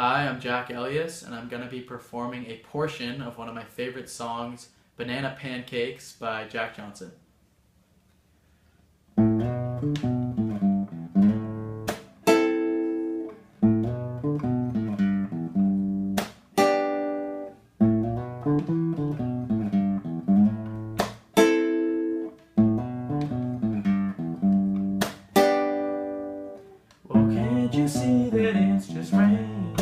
Hi, I'm Jack Elias, and I'm going to be performing a portion of one of my favorite songs, Banana Pancakes by Jack Johnson. Well, can't you see that it's just rain?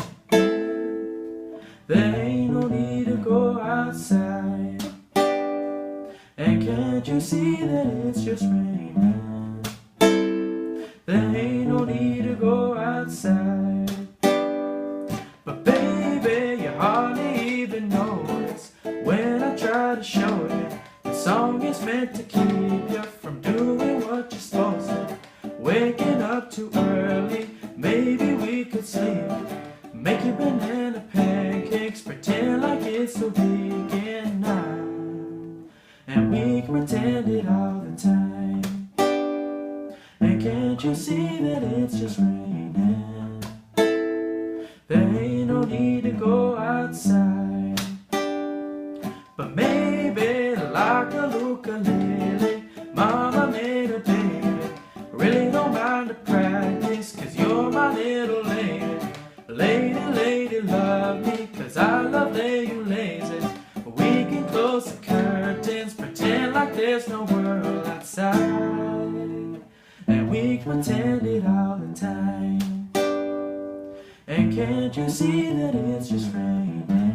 There ain't no need to go outside. And can't you see that it's just raining? There ain't no need to go outside. But baby, you hardly even notice when I try to show you the song is meant to keep you from doing what you're supposed to. Waking up too early, maybe we could sleep. Make your banana pancakes, pretend like it's the weekend now. And we can pretend it all the time. And can't you see that it's just raining? There ain't no need to go outside. But maybe like a ukulele, mama made a baby. Really don't mind the practice, 'cause you're my little lady. Lady, lady, love me, 'cause I love lay you lazy. We can close the curtains, pretend like there's no world outside. And we can pretend it all the time. And can't you see that it's just raining?